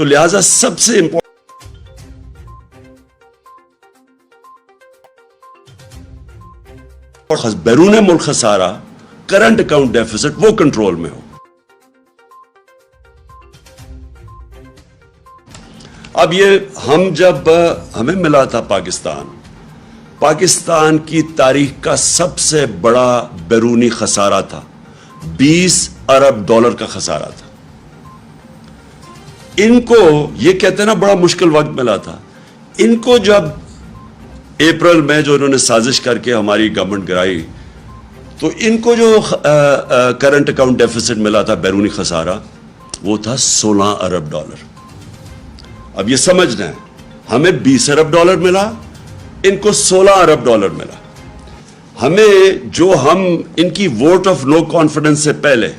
تو لہذا سب سے امپورٹنٹ بیرون ملک خسارہ کرنٹ اکاؤنٹ ڈیفیسٹ وہ کنٹرول میں ہو. اب یہ جب ہمیں ملا تھا پاکستان کی تاریخ کا سب سے بڑا بیرونی خسارہ تھا، 20 ارب ڈالر کا خسارہ تھا. ان کو یہ کہتے ہیں نا بڑا مشکل وقت ملا تھا. ان کو جب اپریل میں جو انہوں نے سازش کر کے ہماری گورنمنٹ گرائی، تو ان کو جو کرنٹ اکاؤنٹ ڈیفیسٹ ملا تھا بیرونی خسارہ، وہ تھا 16 ارب ڈالر. اب یہ سمجھنا ہے، ہمیں 20 ارب ڈالر ملا، ان کو 16 ارب ڈالر ملا. ہمیں ان کی ووٹ آف نو کانفیڈنس سے پہلے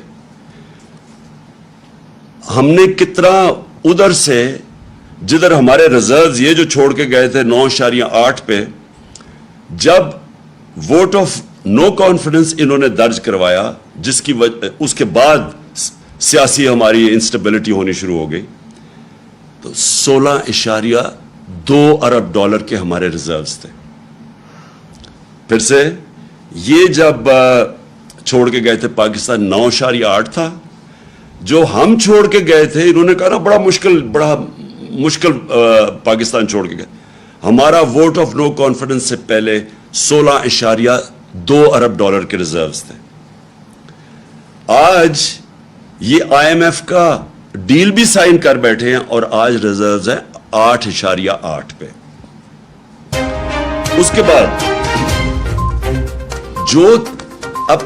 ہم نے کتنا ادھر سے جدھر ہمارے ریزروز یہ جو چھوڑ کے گئے تھے 9.8 پہ، جب ووٹ آف نو کانفیڈنس انہوں نے درج کروایا، جس کی وجہ اس کے بعد سیاسی ہماری انسٹیبلٹی ہونی شروع ہو گئی، تو 16.2 ارب ڈالر کے ہمارے ریزروز تھے. پھر سے یہ جب چھوڑ کے گئے تھے پاکستان 9.8 تھا. جو ہم چھوڑ کے گئے تھے، انہوں نے کہا نا بڑا مشکل پاکستان چھوڑ کے گئے. ہمارا ووٹ آف نو کانفیڈنس سے پہلے 16.2 ارب ڈالر کے ریزروز تھے. آج یہ IMF کا ڈیل بھی سائن کر بیٹھے ہیں اور آج ریزروز ہیں 8.8 پہ. اس کے بعد جو اب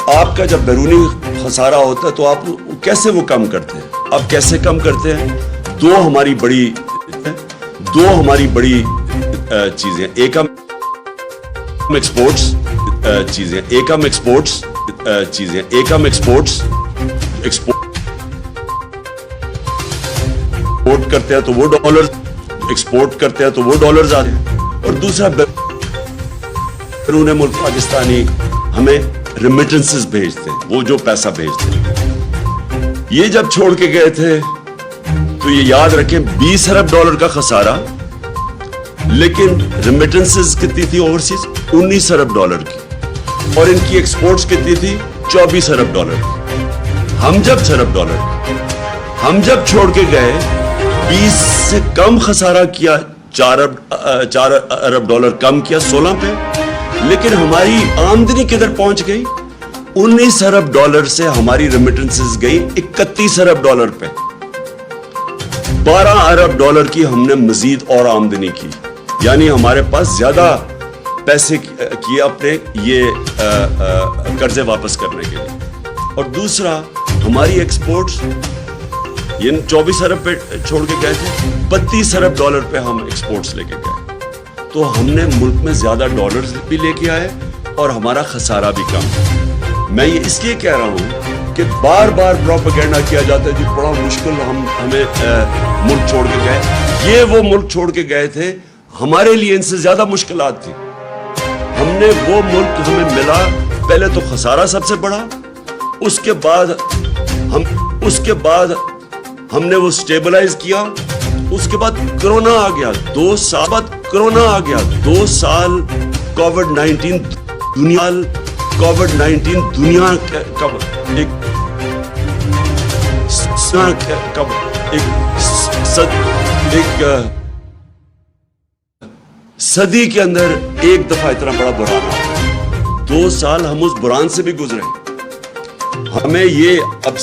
آپ کا جب بیرونی خسارہ ہوتا ہے تو آپ کیسے وہ کم کرتے ہیں؟ آپ کیسے کم کرتے ہیں؟ دو ہماری بڑی چیزیں. ایک ہم ایکسپورٹس ایکسپورٹ کرتے ہیں تو وہ ڈالر ایکسپورٹ کرتے ہیں تو وہ ڈالرز آتے ہیں. اور دوسرا بیرون ملک پاکستانی ہمیں ریمیٹنسز بھیجتے ہیں، وہ جو پیسہ بھیجتے ہیں. یہ جب چھوڑ کے گئے تھے تو یہ یاد رکھیں 20 ارب ڈالر کا خسارہ، لیکن ریمیٹنسز کتنی تھی اوورسیز؟ 19 ارب ڈالر کی، اور ان کی ایکسپورٹس کتنی تھی؟ 24 ارب ڈالر کی. ہم جب چھوڑ کے گئے 20 سے کم خسارہ کیا، 4 ارب ڈالر کم کیا 16 پہ، لیکن ہماری آمدنی کدھر پہنچ گئی؟ 19 ارب ڈالر سے ہماری ریمیٹنسز گئی 31 ارب ڈالر پہ. 12 ارب ڈالر کی ہم نے مزید اور آمدنی کی، یعنی ہمارے پاس زیادہ پیسے کیے اپنے یہ قرضے واپس کرنے کے لیے. اور دوسرا ہماری ایکسپورٹس، یہ 24 ارب پہ چھوڑ کے گئے تھے، 32 ارب ڈالر پہ ہم ایکسپورٹس لے کے گئے. تو ہم نے ملک میں زیادہ ڈالرز بھی لے کے آئے اور ہمارا خسارہ بھی کم. میں یہ اس لیے کہہ رہا ہوں کہ بار بار پروپیگنڈا کیا جاتا ہے جی بڑا مشکل ہمیں ملک چھوڑ کے گئے. یہ وہ ملک چھوڑ کے گئے تھے، ہمارے لیے ان سے زیادہ مشکلات تھی. ہم نے وہ ملک ہمیں ملا، پہلے تو خسارہ سب سے بڑا، اس کے بعد ہم نے وہ سٹیبلائز کیا. اس کے بعد کرونا آ گیا، 2 سال کووڈ-19 دنیا کا ایک صدی کے اندر ایک دفعہ اتنا بڑا بحران آیا. 2 سال ہم اس بحران سے بھی گزرے. ہمیں یہ اب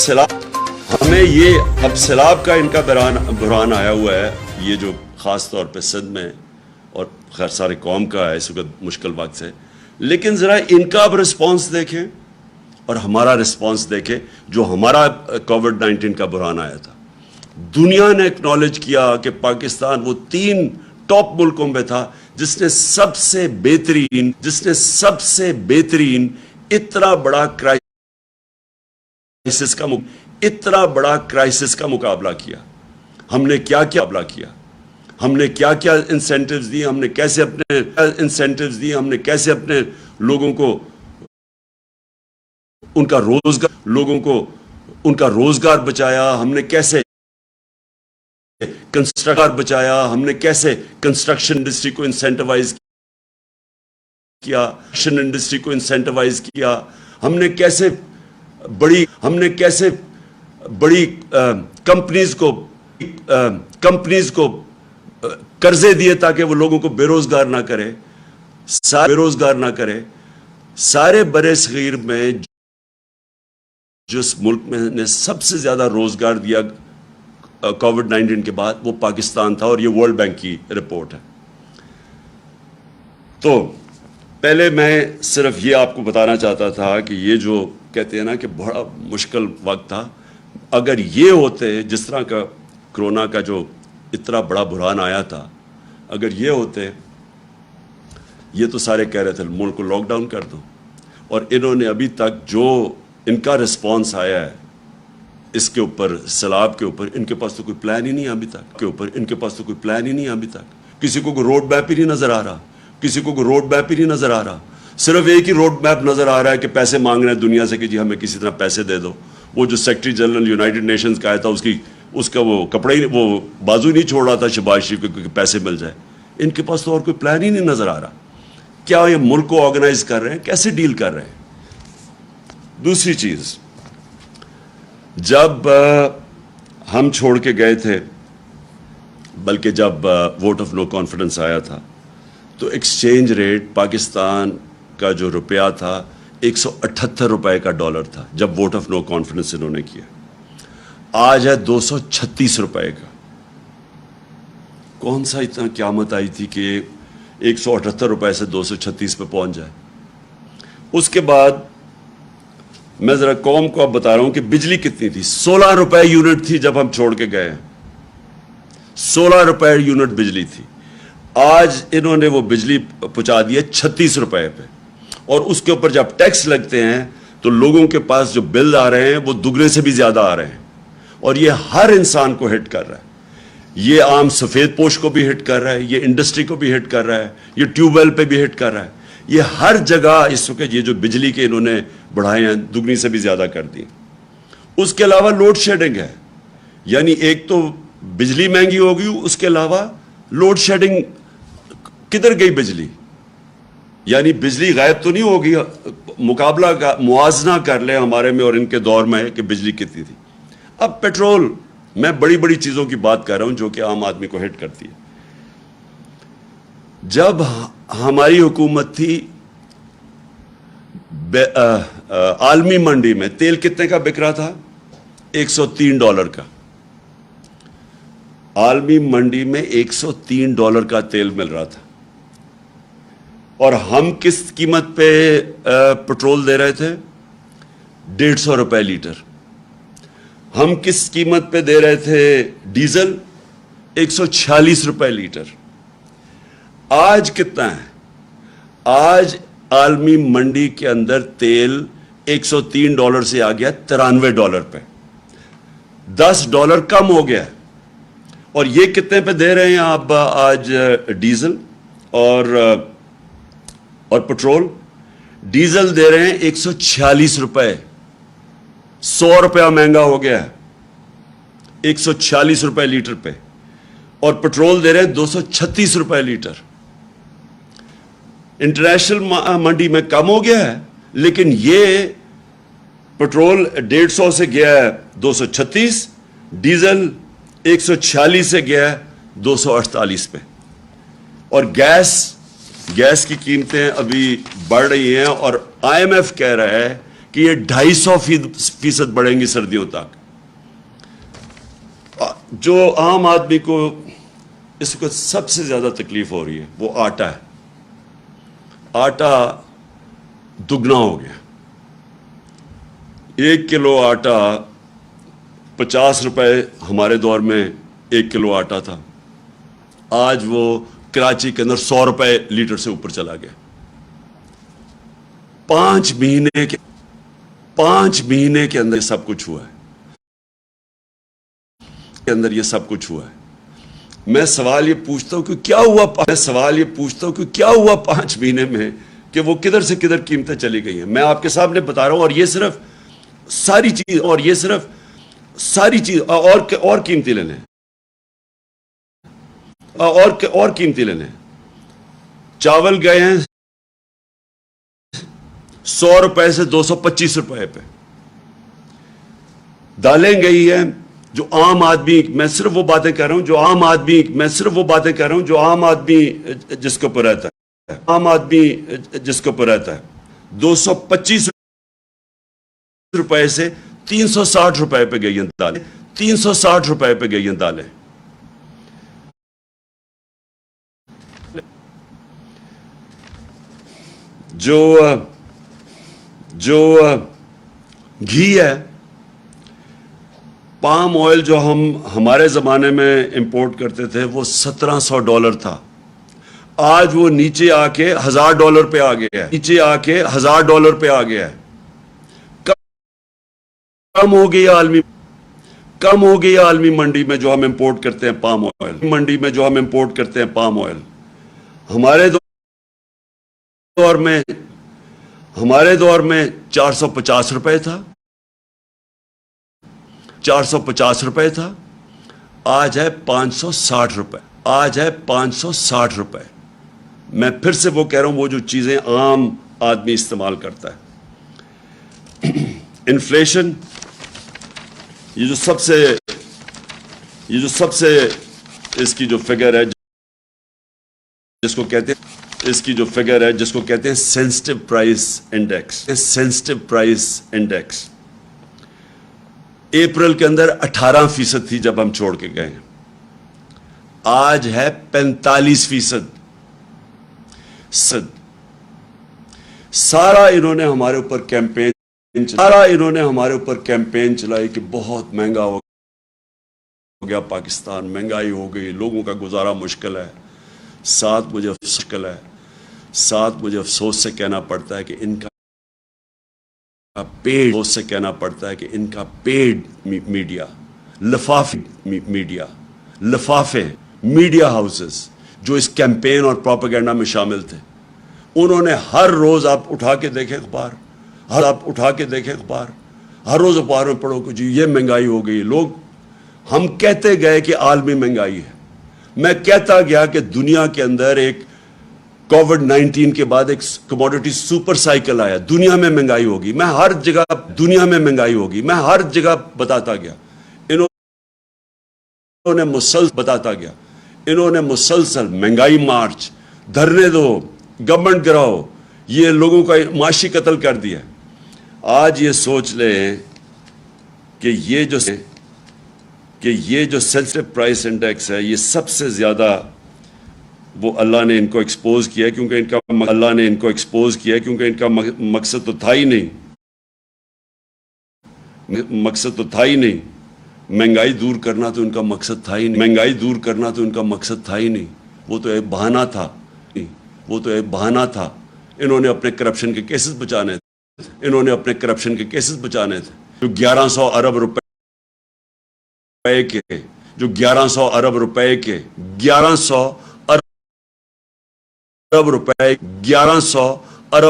سیلاب کا ان کا بحران آیا ہوا ہے، یہ جو خاص طور پہ سندھ میں اور خیر سارے قوم کا ہے اس وقت مشکل وقت سے. لیکن ذرا ان کا اب رسپانس دیکھیں اور ہمارا رسپانس دیکھیں. جو ہمارا کووڈ-19 کا بحران آیا تھا، دنیا نے اکنالج کیا کہ پاکستان وہ 3 ٹاپ ملکوں میں تھا جس نے سب سے بہترین اتنا بڑا کرائسس کا مقابلہ کیا. ہم نے کیا انسینٹیوز دی، ہم نے کیسے اپنے لوگوں کو ان کا روزگار بچایا، ہم نے کیسے کنسٹرکٹر بچایا, ہم نے کیسے کنسٹرکشن انڈسٹری کو انسینٹیوائز کیا, کنسٹرکشن انڈسٹری کو انسینٹیوائز کیا, ہم نے کیسے بڑی کمپنیز کو قرضے دیے تاکہ وہ لوگوں کو بے روزگار نہ کرے. سارے برے صغیر میں جس ملک میں نے سب سے زیادہ روزگار دیا کووڈ-19 کے بعد وہ پاکستان تھا, اور یہ ورلڈ بینک کی رپورٹ ہے. تو پہلے میں صرف یہ آپ کو بتانا چاہتا تھا کہ یہ جو کہتے ہیں نا کہ بڑا مشکل وقت تھا, اگر یہ ہوتے جس طرح کا کرونا کا جو اتنا بڑا بحران آیا تھا, اگر یہ ہوتے, یہ تو سارے کہہ رہے تھے ملک کو لاک ڈاؤن کر دو, اور انہوں نے ابھی تک جو ان کا رسپانس آیا ہے اس کے اوپر, سیلاب کے اوپر, ان کے پاس تو کوئی پلان ہی نہیں ابھی تک. کسی کو کوئی روڈ میپ ہی نہیں نظر آ رہا, صرف ایک ہی روڈ میپ نظر آ رہا ہے کہ پیسے مانگ رہے ہیں دنیا سے کہ جی ہمیں کسی طرح پیسے دے دو. وہ جو سیکرٹری جنرل یونائٹڈ نیشنز کا آیا تھا, اس کا وہ کپڑا ہی, وہ بازو نہیں چھوڑ رہا تھا شہباز شریف کے کہ پیسے مل جائے. ان کے پاس تو اور کوئی پلان ہی نہیں نظر آ رہا. کیا یہ ملک کو آرگنائز کر رہے ہیں, کیسے ڈیل کر رہے ہیں؟ دوسری چیز, جب ہم چھوڑ کے گئے تھے, بلکہ جب ووٹ آف نو کانفیڈنس آیا تھا, تو ایکسچینج ریٹ پاکستان کا جو روپیہ تھا 178 روپے کا ڈالر تھا جب ووٹ آف نو کانفیڈنس انہوں نے کیا. آج ہے 236 روپے کا. کون سا اتنا قیامت آئی تھی کہ 178 روپے سے 236 پہ پہنچ جائے. اس کے بعد میں ذرا قوم کو اب بتا رہا ہوں کہ بجلی کتنی تھی. 16 روپے یونٹ تھی جب ہم چھوڑ کے گئے, 16 روپے یونٹ بجلی تھی. آج انہوں نے وہ بجلی پہنچا دی ہے 36 روپے پہ, اور اس کے اوپر جب ٹیکس لگتے ہیں تو لوگوں کے پاس جو بل آ رہے ہیں وہ دگنے سے بھی زیادہ آ رہے ہیں, اور یہ ہر انسان کو ہٹ کر رہا ہے. یہ عام سفید پوش کو بھی ہٹ کر رہا ہے, یہ انڈسٹری کو بھی ہٹ کر رہا ہے, یہ ٹیوب ویل پہ بھی ہٹ کر رہا ہے. یہ ہر جگہ اس وقت یہ جو بجلی کے انہوں نے بڑھائے ہیں دگنی سے بھی زیادہ کر دی. اس کے علاوہ لوڈ شیڈنگ ہے, یعنی ایک تو بجلی مہنگی ہو گئی, اس کے علاوہ لوڈ شیڈنگ. کدھر گئی بجلی؟ یعنی بجلی غائب تو نہیں ہوگی. مقابلہ کا موازنہ کر لیں ہمارے میں اور ان کے دور میں کہ بجلی کتنی تھی. اب پیٹرول, میں بڑی بڑی چیزوں کی بات کر رہا ہوں جو کہ عام آدمی کو ہٹ کرتی ہے. جب ہماری حکومت تھی, عالمی منڈی میں تیل کتنے کا بک رہا تھا؟ $103 کا. عالمی منڈی میں $103 کا تیل مل رہا تھا, اور ہم کس قیمت پہ پیٹرول دے رہے تھے؟ 150 روپے لیٹر. ہم کس قیمت پہ دے رہے تھے ڈیزل؟ 146 روپے لیٹر. آج کتنا ہے؟ آج عالمی منڈی کے اندر تیل $103 سے آ گیا $93 پہ. $10 کم ہو گیا. اور یہ کتنے پہ دے رہے ہیں آپ آج ڈیزل اور پیٹرول؟ ڈیزل دے رہے ہیں 146 روپے. 100 روپیہ مہنگا ہو گیا ہے 146 روپے لیٹر پہ. اور پیٹرول دے رہے ہیں 236 روپے لیٹر. انٹرنیشنل منڈی میں کم ہو گیا ہے, لیکن یہ پیٹرول 150 سے گیا ہے 236, ڈیزل 146 سے گیا ہے 248 پہ. اور گیس کی قیمتیں ابھی بڑھ رہی ہیں, اور IMF کہہ رہا ہے کہ یہ 250% بڑھیں گی سردیوں تک. جو عام آدمی کو اس وقت سب سے زیادہ تکلیف ہو رہی ہے وہ آٹا ہے. آٹا دگنا ہو گیا. 1 کلو آٹا 50 روپے ہمارے دور میں 1 کلو آٹا تھا. آج وہ کراچی کے اندر 100 روپے لیٹر سے اوپر چلا گیا. 5 مہینے کے اندر سب کچھ ہوا ہے. میں سوال یہ پوچھتا ہوں کہ کیا ہوا 5 مہینے میں کہ وہ کدھر سے کدھر قیمتیں چلی گئی ہیں. میں آپ کے سامنے بتا رہا ہوں, اور یہ صرف ساری چیز اور قیمتی لینے اور قیمتی لینے. چاول گئے ہیں 100 روپے سے 225 روپے پہ. دالیں گئی ہیں جو عام آدمی، میں صرف وہ باتیں کر رہا ہوں جو عام آدمی، عام آدمی جس کے اوپر رہتا ہے، عام آدمی جس کے اوپر رہتا ہے، 225 روپے سے 360 روپے پہ گئی ہیں دالیں. 360 روپے پہ گئی ہیں دالیں. جو گھی ہے، پام آئل جو ہم ہمارے زمانے میں امپورٹ کرتے تھے وہ $1700 تھا. آج وہ نیچے آ کے $1000 پہ آ گیا ہے. $1000 پہ آ گیا ہے. کم ہو گئی عالمی منڈی میں جو ہم امپورٹ کرتے ہیں پام آئل. ہمارے دور میں 450 روپے تھا. 450 روپے تھا. آج ہے 560 روپے. میں پھر سے وہ کہہ رہا ہوں، وہ جو چیزیں عام آدمی استعمال کرتا ہے. انفلیشن، یہ جو سب سے اس کی جو فگر ہے جس کو کہتے ہیں سینسٹیو پرائس انڈیکس. اپریل کے اندر 18% تھی جب ہم چھوڑ کے گئے. آج ہے 45%. سارا انہوں نے ہمارے اوپر کیمپین چلائی کہ بہت مہنگا ہو گیا پاکستان، مہنگائی ہو گئی، لوگوں کا گزارا مشکل ہے. ساتھ مجھے افسوس سے کہنا پڑتا ہے کہ ان کا پیڈ میڈیا، لفافے میڈیا ہاؤسز جو اس کیمپین اور پروپیگنڈا میں شامل تھے، انہوں نے ہر روز آپ اٹھا کے دیکھے اخبار، ہر روز اخبار میں پڑھو کہ جی یہ مہنگائی ہو گئی. ہم کہتے گئے کہ عالمی مہنگائی ہے. میں کہتا گیا کہ دنیا کے اندر ایک کووڈ-19 کے بعد ایک کموڈٹی سپر سائیکل آیا، دنیا میں مہنگائی ہوگی. میں ہر جگہ بتاتا گیا. انہوں نے مسلسل مہنگائی مارچ، دھرنے دو، گورنمنٹ گراؤ، یہ لوگوں کا معاشی قتل کر دیا. آج یہ سوچ لیں کہ یہ جو سینسٹیو پرائس انڈیکس ہے، یہ سب سے زیادہ وہ اللہ نے ان کو ایکسپوز کیا کیونکہ ان کا مقصد تو تھا ہی نہیں. مہنگائی دور کرنا تو ان کا مقصد تھا ہی نہیں. وہ تو ایک بہانہ تھا. انہوں نے اپنے کرپشن کے کیسز بچانے تھے. جو 1100 ارب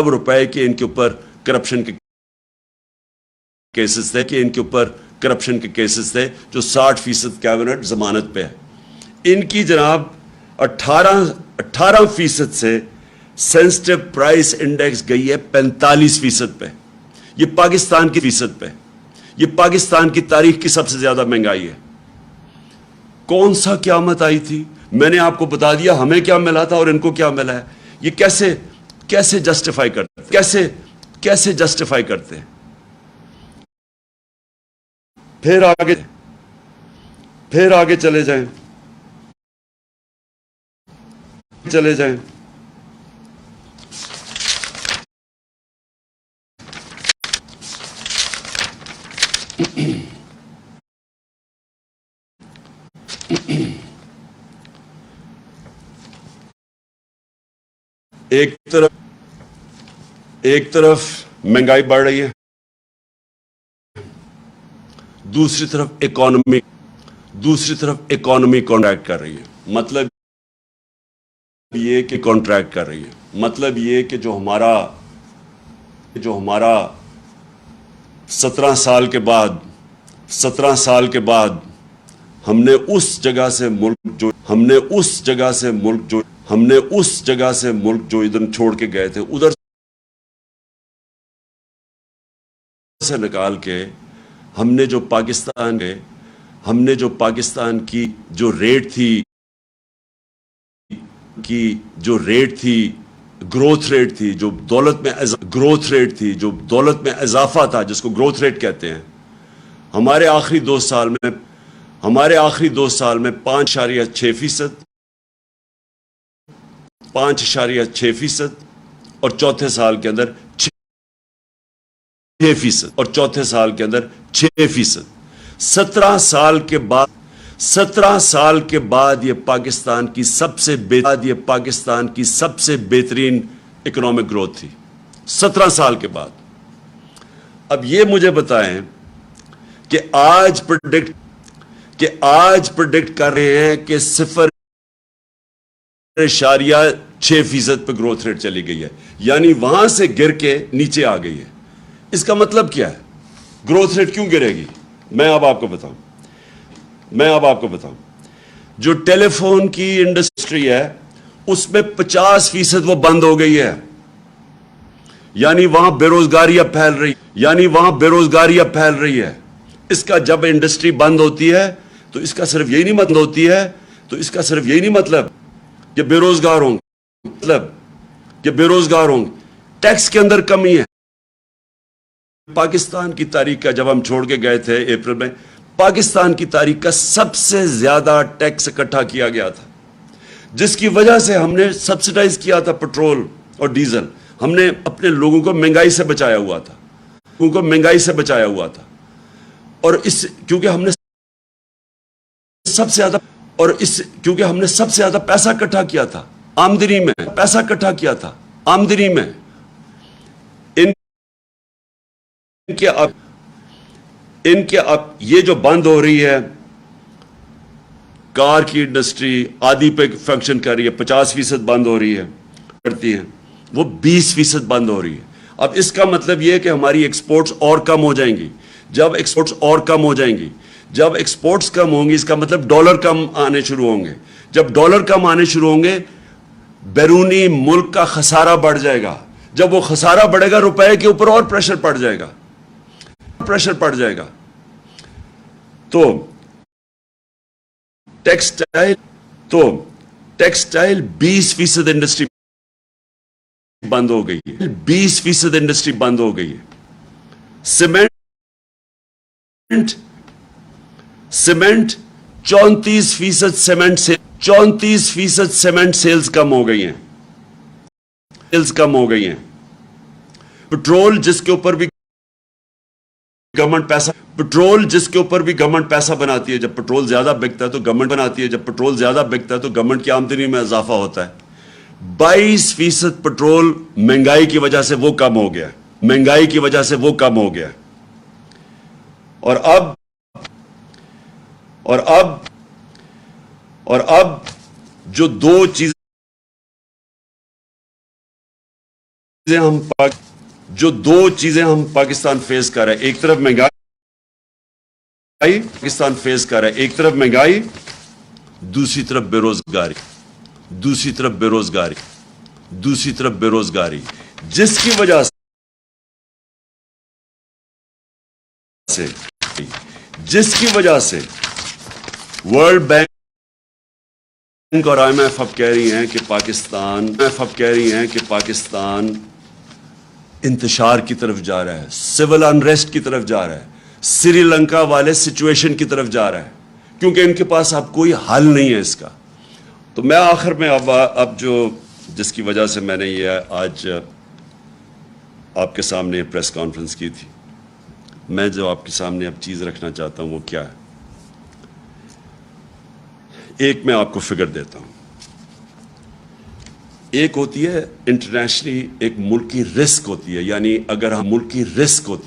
روپے کے ان کے اوپر کرپشن کے کیسز تھے جو 60% کیبنٹ ضمانت پہ ہے. ان کی جناب 18% سے سینسٹیو پرائس انڈیکس گئی ہے 45% پہ. یہ پاکستان کی تاریخ کی سب سے زیادہ مہنگائی ہے. کون سا قیامت آئی تھی؟ میں نے آپ کو بتا دیا ہمیں کیا ملا تھا اور ان کو کیا ملا ہے. یہ کیسے جسٹیفائی کرتے ہیں؟ پھر آگے چلے جائیں. ایک طرف مہنگائی بڑھ رہی ہے، دوسری طرف اکانومی کانٹریکٹ کر رہی ہے. مطلب یہ کہ جو ہمارا 17 سال کے بعد ہم نے اس جگہ سے ملک جو ادھر چھوڑ کے گئے تھے ادھر سے نکال کے ہم نے جو پاکستان کی جو ریٹ تھی گروتھ ریٹ تھی جو دولت میں اضافہ تھا جس کو گروتھ ریٹ کہتے ہیں ہمارے آخری 2 سال میں 5.6% اور چوتھے سال کے اندر 6% اور چوتھے سال کے اندر 6%. 17 سال کے بعد یہ پاکستان کی سب سے بہترین اکنامک گروتھ تھی 17 سال کے بعد. اب یہ مجھے بتائیں کہ آج پرڈکٹ کر رہے ہیں کہ 0.6% پہ گروتھ ریٹ چلی گئی ہے یعنی وہاں سے گر کے نیچے آ گئی ہے. اس کا مطلب کیا ہے؟ گروتھ ریٹ کیوں گرے گی؟ میں اب آپ کو بتاؤں جو ٹیلی فون کی انڈسٹری ہے اس میں 50% وہ بند ہو گئی ہے یعنی وہاں بے روزگاری اب پھیل رہی ہے. اس کا جب انڈسٹری بند ہوتی ہے تو اس کا صرف یہی نہیں مطلب کہ بے روزگار ہوں گے ٹیکس کے اندر کمی ہے. پاکستان کی تاریخ کا جب ہم چھوڑ کے گئے تھے اپریل میں پاکستان کی تاریخ کا سب سے زیادہ ٹیکس اکٹھا کیا گیا تھا جس کی وجہ سے ہم نے سبسڈائز کیا تھا پیٹرول اور ڈیزل. ہم نے اپنے لوگوں کو مہنگائی سے بچایا ہوا تھا اور کیونکہ ہم نے سب سے زیادہ پیسہ اکٹھا کیا تھا آمدنی میں ان کے اب یہ جو بند ہو رہی ہے کار کی انڈسٹری آدھی پہ فنکشن کر رہی ہے 50% بند ہو رہی ہے کرتی ہیں وہ 20% بند ہو رہی ہے. اب اس کا مطلب یہ ہے کہ ہماری ایکسپورٹس اور کم ہو جائیں گی. جب ایکسپورٹس کم ہوں گی اس کا مطلب ڈالر کم آنے شروع ہوں گے. جب ڈالر کم آنے شروع ہوں گے بیرونی ملک کا خسارہ بڑھ جائے گا. جب وہ خسارہ بڑھے گا روپے کے اوپر اور پریشر پڑ جائے گا. تو ٹیکسٹائل 20% انڈسٹری بند ہو گئی ہے 20% انڈسٹری بند ہو گئی ہے. سیمنٹ 34% سیمنٹ سیلز کم ہو گئی ہیں. پیٹرول جس کے اوپر بھی گورنمنٹ پیسہ بناتی ہے. جب پیٹرول زیادہ بکتا ہے تو گورنمنٹ بناتی ہے. جب پیٹرول زیادہ بکتا ہے تو گورنمنٹ کی آمدنی میں اضافہ ہوتا ہے. 22% پیٹرول مہنگائی کی وجہ سے وہ کم ہو گیا. اور اب جو دو چیزیں ہم پاکستان فیس کر رہے ہیں ایک طرف مہنگائی دوسری طرف بے روزگاری جس کی وجہ سے ورلڈ بینک اور آئی ایم ایف اب کہہ رہی ہیں کہ پاکستان انتشار کی طرف جا رہا ہے سول انریسٹ کی طرف جا رہا ہے سری لنکا والے سچویشن کی طرف جا رہا ہے کیونکہ ان کے پاس اب کوئی حل نہیں ہے اس کا. تو میں آخر میں اب جو جس کی وجہ سے میں نے یہ آج آپ کے سامنے پریس کانفرنس کی تھی میں جو آپ کے سامنے اب چیز رکھنا چاہتا ہوں وہ کیا ہے. ایک میں آپ کو فگر دیتا ہوں. ایک ہوتی ہے انٹرنیشنلی ایک ملک کی رسک ہوتی ہے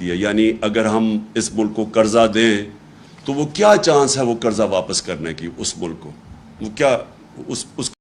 یعنی اگر ہم اس ملک کو قرضہ دیں تو وہ کیا چانس ہے وہ قرضہ واپس کرنے کی اس ملک کو وہ کیا اس